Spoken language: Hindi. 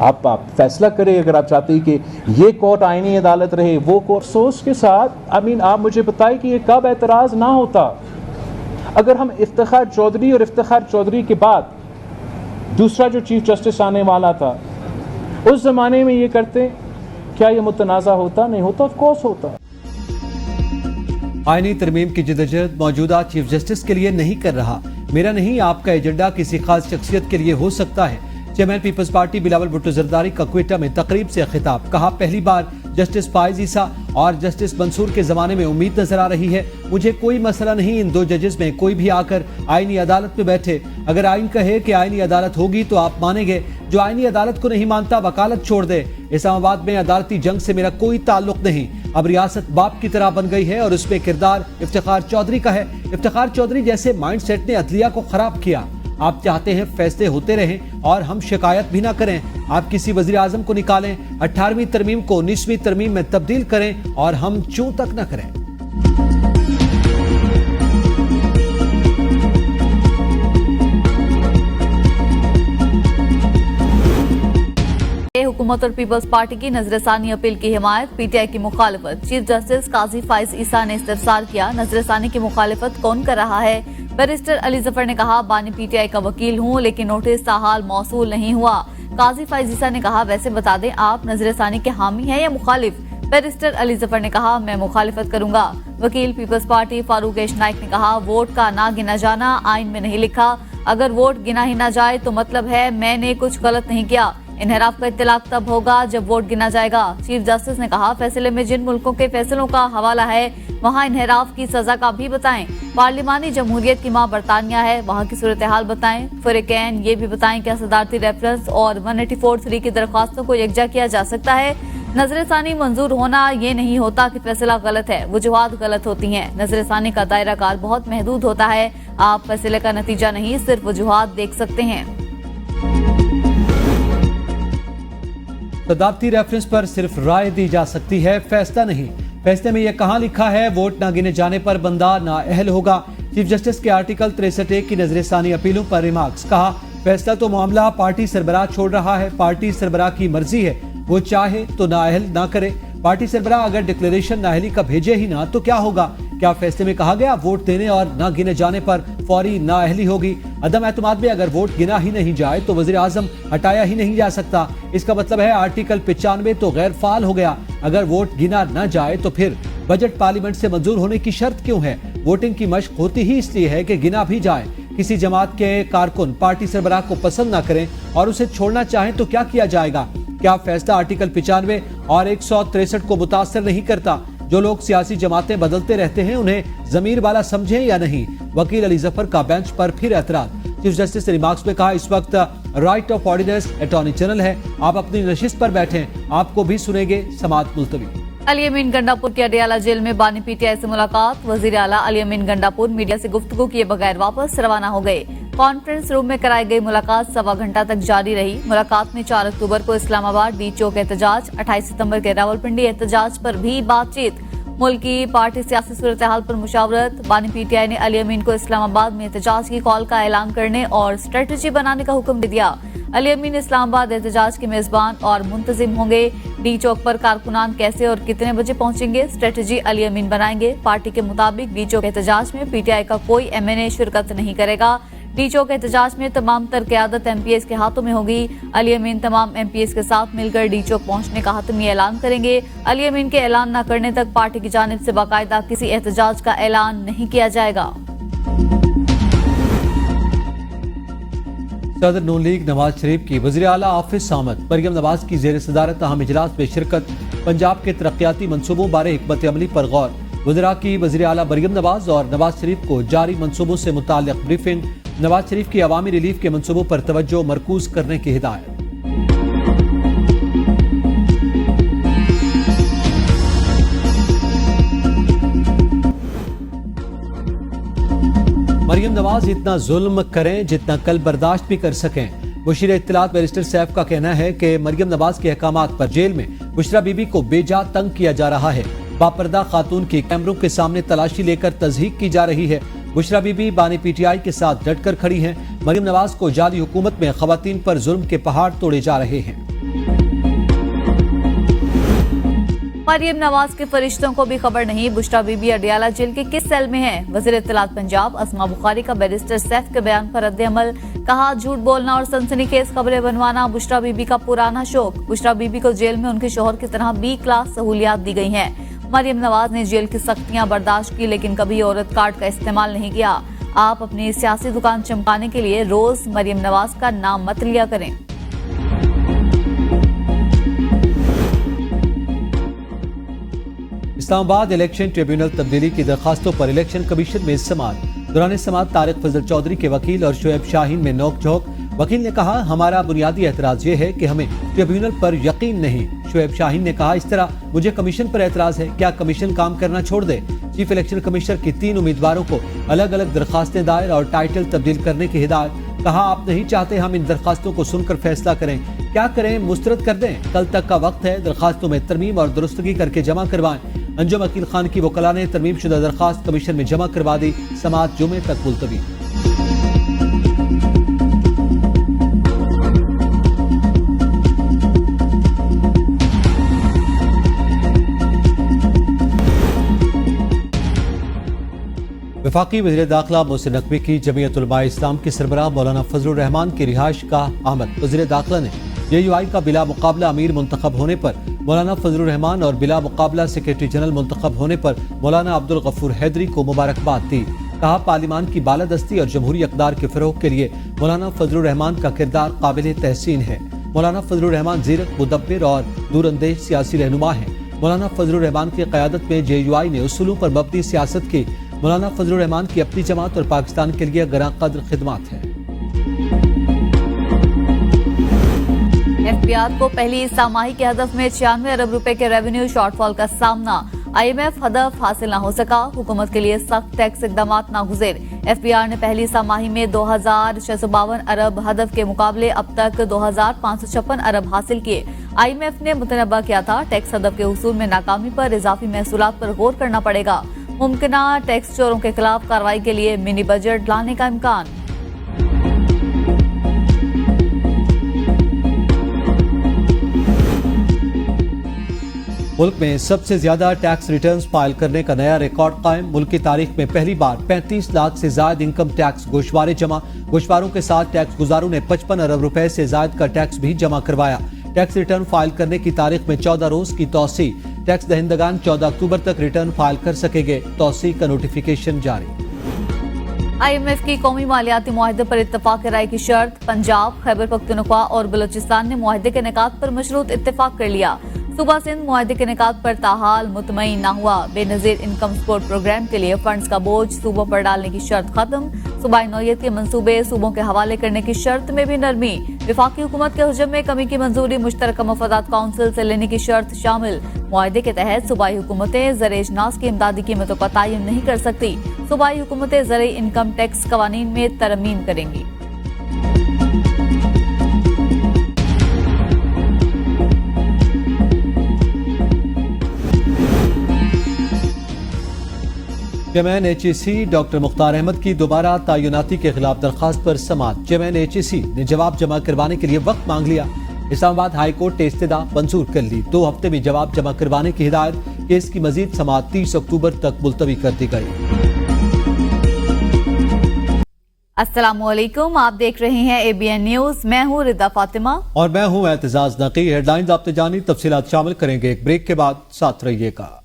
आप फैसला करें अगर आप चाहते हैं कि ये कोर्ट आईनी अदालत रहे, वो कोर्ट सोच के साथ। आप मुझे बताएं कि ये कब एतराज़ ना होता। अगर हम इफ्तिखार चौधरी और इफ्तिखार चौधरी के बाद दूसरा जो चीफ जस्टिस आने वाला था उस ज़माने में ये करते, क्या ये मुतनाज़ा होता? नहीं होता, ऑफ कोर्स होता। आईनी तरमीम की जदोजहद मौजूदा चीफ जस्टिस के लिए नहीं कर रहा। मेरा नहीं, आपका एजेंडा किसी खास शख्सियत के लिए हो सकता है। चेयरमैन पीपल्स पार्टी बिलावल भुट्टो जरदारी का क्वेटा में तकरीब से खिताब। कहा, पहली बार जस्टिस फाइज ईसा और जस्टिस मंसूर के जमाने में उम्मीद नजर आ रही है। मुझे कोई मसला नहीं इन दो जजेस में कोई भी आकर आईनी अदालत में बैठे। अगर आइन कहे कि आईनी अदालत होगी तो आप मानेंगे। जो आईनी अदालत को नहीं मानता वकालत छोड़ दे। इस्लामाबाद में अदालती जंग से मेरा कोई ताल्लुक नहीं। अब रियासत बाप की तरह बन गई है और उसमें किरदार इफ्तिखार चौधरी का है। इफ्तिखार चौधरी जैसे माइंडसेट ने अदलिया को खराब किया। आप चाहते हैं फैसले होते रहें और हम शिकायत भी ना करें। आप किसी वजीर आजम को निकालें, 18वीं तरमीम को 19वीं तरमीम में तब्दील करें और हम चूं तक न करें। हुकूमत और पीपल्स पार्टी की नजरसानी अपील की हिमायत, पीटीआई की मुखालिफत। चीफ जस्टिस काजी फाइज ईसा ने इस्तफसार किया, नजरसानी की मुखालिफत कौन कर रहा है? बैरिस्टर अली जफर ने कहा, बानी पीटीआई का वकील हूँ लेकिन नोटिस ताहाल मौसूल नहीं हुआ। काजी फाइज ईसा ने कहा, वैसे बता दें आप नजरसानी के हामी हैं या मुखालिफ? बैरिस्टर अली जफर ने कहा, मैं मुखालिफत करूंगा। वकील पीपल्स पार्टी फारूक एश नाइक ने कहा, वोट का ना गिना जाना आइन में नहीं लिखा। अगर वोट गिना ही ना जाए तो मतलब है मैंने कुछ गलत नहीं किया। इन्हराफ का इत्तलाक तब होगा जब वोट गिना जाएगा। चीफ जस्टिस ने कहा, फैसले में जिन मुल्कों के फैसलों का हवाला है वहाँ इन्हराफ की सजा का भी बताएं। पार्लिमानी जमहूरियत की माँ बरतानिया है, वहाँ की सूरत हाल बताएं। फरीकैन ये भी बताएं क्या सदारती रेफरेंस और 184(3) की दरख्वास्तों को यकजा किया जा सकता है? नजरसानी मंजूर होना ये नहीं होता कि फैसला गलत है, वजूहात गलत होती हैं। नजरसानी का दायरा कार बहुत महदूद होता है। आप फैसले का नतीजा नहीं सिर्फ वजूहात देख सकते हैं। सदारती रेफरेंस पर सिर्फ राय दी जा सकती है, फैसला नहीं। फैसले में यह कहां लिखा है वोट ना गिने जाने पर बंदा नाअहल होगा? चीफ जस्टिस के आर्टिकल 63(1) की नजरसानी अपीलों पर रिमार्क्स। कहा, फैसला तो मामला पार्टी सरबराह छोड़ रहा है। पार्टी सरबराह की मर्जी है, वो चाहे तो नाअहल ना करे। पार्टी सरबराह अगर डिक्लेरेशन नाअहली का भेजे ही ना तो क्या होगा? क्या फैसले में कहा गया वोट देने और न गिने जाने पर फौरी नाअहली होगी? अदम एतमाद में अगर वोट गिना ही नहीं जाए तो वजीर आजम हटाया ही नहीं जा सकता। इसका मतलब है आर्टिकल 95 तो गैर फाल हो गया। अगर वोट गिना न जाए तो फिर बजट पार्लियामेंट से मंजूर होने की शर्त क्यों है? वोटिंग की मशक होती ही इसलिए है कि गिना भी जाए। किसी जमात के कारकुन पार्टी सरबराह को पसंद न करें और उसे छोड़ना चाहें तो क्या किया जाएगा? क्या फैसला आर्टिकल 95 और 163 को मुतासर नहीं करता? जो लोग सियासी जमातें बदलते रहते हैं उन्हें जमीर वाला समझें या नहीं? वकील अली जफर का बेंच पर फिर एतराज। चीफ जस्टिस ने रिमार्क्स में कहा, इस वक्त right of ordinance attorney general है, आप अपनी नशिस्त पर बैठें, आपको भी सुनेंगे। समाअत मुलतवी। अली अमीन गंडापुर की अडियाला जेल में बानी पीटीआई से मुलाकात। वजीर आला अली अमीन गंडापुर मीडिया से गुफ्तगू किए बगैर वापस रवाना हो गए। कॉन्फ्रेंस रूम में कराई गई मुलाकात 1.25 घंटा तक जारी रही। मुलाकात में 4 अक्टूबर को इस्लामाबाद डी चौक एहतजाज, 28 सितंबर के रावलपिंडी एहतजाज पर भी बातचीत। मुल्क की पार्टी सियासी सूरत हाल पर मुशावरत। बानी पीटीआई ने अली अमीन को इस्लामाबाद में एहतजाज की कॉल का ऐलान करने और स्ट्रेटजी बनाने का हुक्म दे दिया। अली अमीन इस्लामाबाद एहतजाज के मेजबान और मुंतजिम होंगे। डी चौक पर कारकुनान कैसे और कितने बजे पहुंचेंगे, स्ट्रेटजी अली अमीन बनाएंगे। पार्टी के मुताबिक डी चौक एहतजाज में पीटीआई का कोई एमएनए शिरकत नहीं करेगा। डी चौक एहतजाज में तमाम तर क़यादत एमपीएस के हाथों में होगी। अली अमीन तमाम एमपीएस के साथ मिलकर डी चौक पहुंचने का हतमी ऐलान करेंगे। अली अमीन के ऐलान न करने तक पार्टी की जानिब से बाकायदा किसी एहतजाज का ऐलान नहीं किया जाएगा। सदर नून लीग नवाज शरीफ की वज़ीर आला ऑफिस आमद। मरियम नवाज की ज़ेर सदारत अहम इजलास में शिरकत। पंजाब के तरक्याती मनसूबों बारे हिकमत अमली पर गौर। वज़ीरा की वज़ीर आला मरियम नवाज और नवाज शरीफ को जारी मनसूबों से मुताल्लिक़ ब्रीफिंग। नवाज शरीफ की अवामी रिलीफ के मनसूबों पर तवज्जो मरकूज करने की हिदायत। मरियम नवाज इतना जुल्म करें जितना कल बर्दाश्त भी कर सकें। मुशीर इत्तलात बैरिस्टर सैफ का कहना है कि मरियम नवाज के अहकामात पर जेल में बुशरा बीबी को बेजा तंग किया जा रहा है। बापर्दा खातून की कैमरों के सामने तलाशी लेकर तज़हीक की जा रही है। बुशरा बीबी बानी पीटीआई के साथ डटकर खड़ी हैं। मरियम नवाज को जाली हुकूमत में खवातीन पर जुल्म के पहाड़ तोड़े जा रहे हैं। मरियम नवाज के फरिश्तों को भी खबर नहीं, बुशरा बीबी अडियाला जेल के किस सेल में है। वज़ीर इत्तलात पंजाब अस्मा बुखारी का बैरिस्टर सैफ के बयान पर रद्द-ए-अमल, कहा झूठ बोलना और सनसनीखेज खबरें बनवाना बुशरा बीबी का पुराना शौक। बुशरा बीबी को जेल में उनके शोहर की तरह बी क्लास सहूलियात दी गई हैं। मरियम नवाज ने जेल की सख्तियां बर्दाश्त की, लेकिन कभी औरत कार्ड का इस्तेमाल नहीं किया। आप अपनी सियासी दुकान चमकाने के लिए रोज मरियम नवाज का नाम मत लिया करें। इस्लामाबाद इलेक्शन ट्रिब्यूनल तब्दीली की दरखास्तों पर इलेक्शन कमीशन में समाअत। दौरान समाअत तारिक फजल चौधरी के वकील और शुएब शाहीन में नोक-झोंक। वकील ने कहा, हमारा बुनियादी एतराज ये है कि हमें ट्रिब्यूनल पर यकीन नहीं। शुएब शाहीन ने कहा, इस तरह मुझे कमीशन पर एतराज है, क्या कमीशन काम करना छोड़ दे। चीफ इलेक्शन कमिश्नर की 3 उम्मीदवारों को अलग अलग दरखास्तें दायर और टाइटल तब्दील करने की हिदायत। कहा, आप नहीं चाहते हम इन दरखास्तों को सुनकर फैसला करें, क्या करें, मुस्तरद कर दें। कल तक का वक्त है, दरखास्तों में तरमीम और दुरुस्तगी करके जमा करवाएं। अंजुम अकील खान की वकला ने तरमीम शुदा दरखास्त कमीशन में जमा करवा दी। समाअत जुमे तक मुलतवी। वफाकी वज़ीर दाखिला मोहसिन नकवी की जमीयत उलमा इस्लाम के सरबराह मौलाना फजलुर रहमान की रिहाइश का आमद। वज़ीर दाखिला ने JUI का बिला मुकाबला अमीर मुंतखब होने पर मौलाना फजलुर रहमान और बिला मुकाबला सेक्रेटरी जनरल मुंतखब होने पर मौलाना अब्दुल गफूर हैदरी को मुबारकबाद दी। कहा, पार्लिमान की बालादस्ती और जमहूरी अक़दार के फ़रोग़ के लिए मौलाना फजलुर रहमान का किरदार काबिल तहसीन है। मौलाना फजलुर रहमान ज़ीरक, मुदब्बिर और दूरअंदेश सियासी रहनुमा हैं। मौलाना फजलुर रहमान की क़यादत में JUI ने उसूलों पर मबनी सियासत की। मौलाना फजलुर रहमान की अपनी जमात और पाकिस्तान के लिए गरां कद्र खिदमत है। FBR को पहली सामाही के हदफ में 96 अरब रुपए के रेवेन्यू शॉर्टफॉल का सामना। IMF हदफ हासिल न हो सका, हुकूमत के लिए सख्त टैक्स इकदामात नागुज़ेर। FBR ने पहली सामाही में 2652 अरब हदफ के मुकाबले अब तक 2556 अरब हासिल किए। IMF ने मुतनब्बा किया था, टैक्स हदफ के हुसूल में नाकामी पर इजाफी महसूलात पर गौर करना पड़ेगा। मुमकिना टैक्स चोरों के खिलाफ कार्रवाई के लिए मिनी बजट लाने का इम्कान। मुल्क में सबसे ज्यादा टैक्स रिटर्न्स फाइल करने का नया रिकॉर्ड कायम। मुल्क की तारीख में पहली बार 35 लाख से ज्यादा इनकम टैक्स गोशवारे जमा। गोशवारों के साथ टैक्स गुजारों ने 55 अरब रुपए से ज्यादा का टैक्स भी जमा करवाया। टैक्स रिटर्न फाइल करने की तारीख में 14 रोज की तौसी। टैक्स दहिंदगान 14 अक्टूबर तक रिटर्न फाइल कर सकेंगे। तौसी का नोटिफिकेशन जारी। IMF की कौमी मालियाती मुआहदे पर इत्तफाक राय की शर्त। पंजाब, खैबर पख्तूनख्वा और बलोचिस्तान ने मुआहदे के निकात पर मशरूत इत्तफाक कर लिया। सूबा सिंध मुआहदे के निकात पर ताहाल मुतमईन न हुआ। बेनजीर इनकम सपोर्ट प्रोग्राम के लिए फंड्स का बोझ सूबों पर डालने की शर्त खत्म। सूबाई नौयत के मंसूबे सूबों के हवाले करने की शर्त में भी नरमी। वफाकी हुकूमत के हुजम में कमी की मंजूरी मुश्तरका मफादात काउंसिल से लेने की शर्त शामिल। मुआहदे के तहत सूबाई हुकूमतें ज़र इजनास की इमदादी कीमतों का तयन नहीं कर सकती। सूबाई हुकूमतें ज़र इनकम टैक्स कवानीन में तरमीम करेंगी। Chairman HEC doctor Mukhtar Ahmed की दोबारा तयनाती के खिलाफ दरखास्त पर समाअत। चेयरमैन HEC ने जवाब जमा करवाने के लिए वक्त मांग लिया। इस्लामाबाद हाई कोर्ट ने इस्तदा मंजूर कर ली। 2 हफ्ते में जवाब जमा करवाने की हिदायत। केस की मजीद समाअत 30 अक्टूबर तक मुलतवी कर दी गई। अस्सलामुअलैकुम, आप देख रहे हैं ABN न्यूज। मैं हूँ रिदा फातिमा और मैं हूँ एतजाज नकी। हेडलाइंस आपने जानी, तफसीलात शामिल करेंगे एक ब्रेक के बाद। साथ रहिएगा।